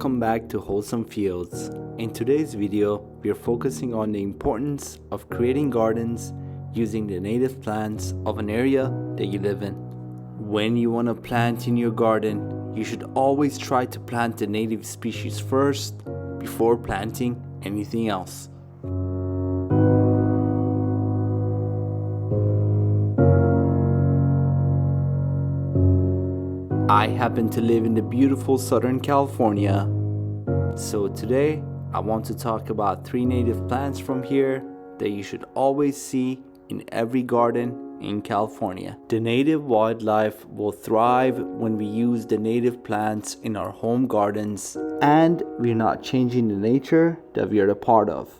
welcome back to Wholesome Fields. In today's video, we are focusing on the importance of creating gardens using the native plants of an area that you live in. When you want to plant in your garden, you should always try to plant the native species first before planting anything else. I happen to live in the beautiful Southern California, so today I want to talk about 3 native plants from here that you should always see in every garden in California. The native wildlife will thrive when we use the native plants in our home gardens, and we're not changing the nature that we are a part of.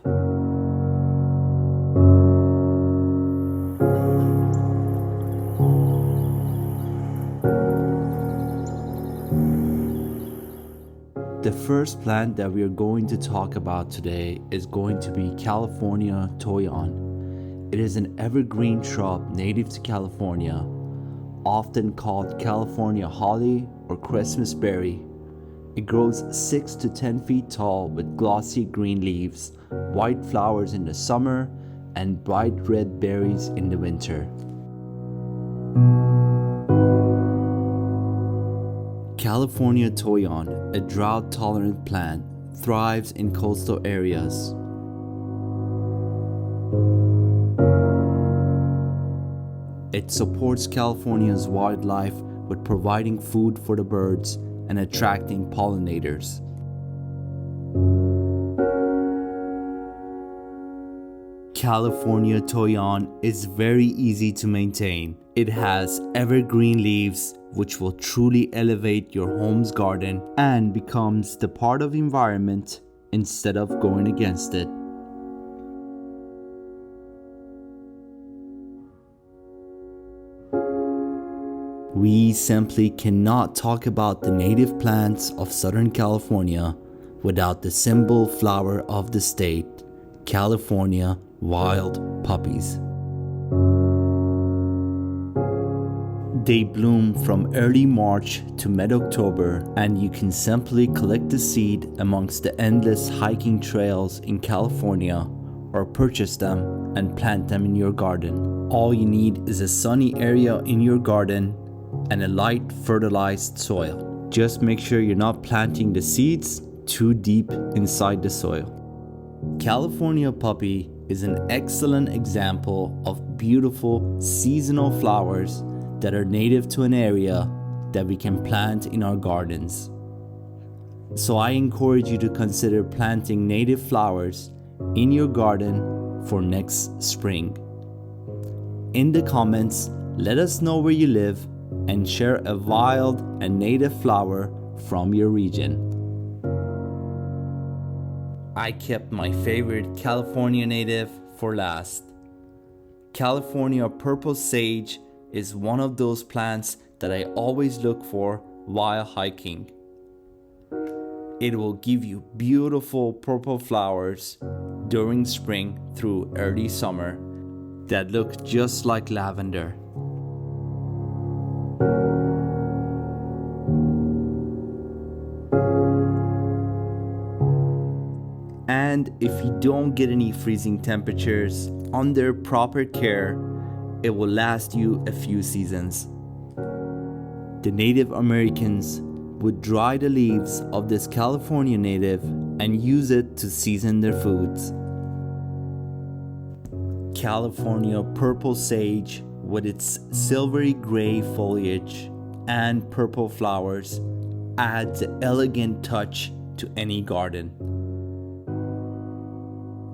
The first plant that we are going to talk about today is going to be California Toyon. It is an evergreen shrub native to California, often called California holly or Christmas berry. It grows 6 to 10 feet tall with glossy green leaves, white flowers in the summer, and bright red berries in the winter. California Toyon, a drought-tolerant plant, thrives in coastal areas. It supports California's wildlife with providing food for the birds and attracting pollinators. California Toyon is very easy to maintain. It has evergreen leaves which will truly elevate your home's garden and becomes the part of the environment instead of going against it. We simply cannot talk about the native plants of Southern California without the symbol flower of the state, California wild poppies. They bloom from early March to mid-October, and you can simply collect the seed amongst the endless hiking trails in California or purchase them and plant them in your garden. All you need is a sunny area in your garden and a light fertilized soil. Just make sure you're not planting the seeds too deep inside the soil. California poppy is an excellent example of beautiful seasonal flowers that are native to an area that we can plant in our gardens. So I encourage you to consider planting native flowers in your garden for next spring. In the comments, let us know where you live and share a wild and native flower from your region. I kept my favorite California native for last. California purple sage is one of those plants that I always look for while hiking. It will give you beautiful purple flowers during spring through early summer that look just like lavender. And if you don't get any freezing temperatures, under proper care, it will last you a few seasons. The Native Americans would dry the leaves of this California native and use it to season their foods. California purple sage, with its silvery gray foliage and purple flowers, adds an elegant touch to any garden.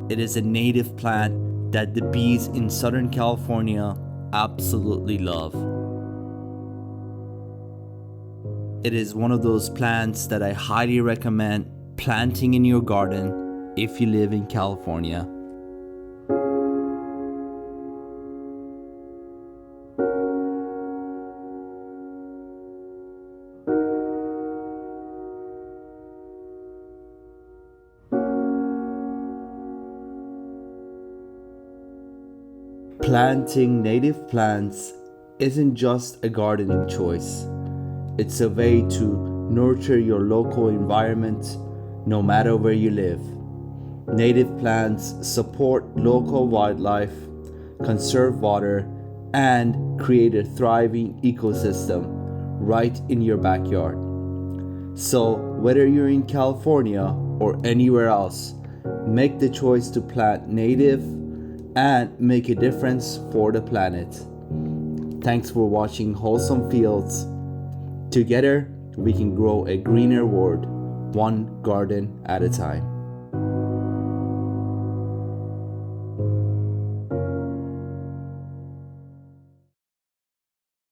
It is a native plant that the bees in Southern California absolutely love. It is one of those plants that I highly recommend planting in your garden if you live in California. Planting native plants isn't just a gardening choice. It's a way to nurture your local environment no matter where you live. Native plants support local wildlife, conserve water, and create a thriving ecosystem right in your backyard. So, whether you're in California or anywhere else, make the choice to plant native and make a difference for the planet. Thanks for watching Wholesome Fields. Together, we can grow a greener world, one garden at a time.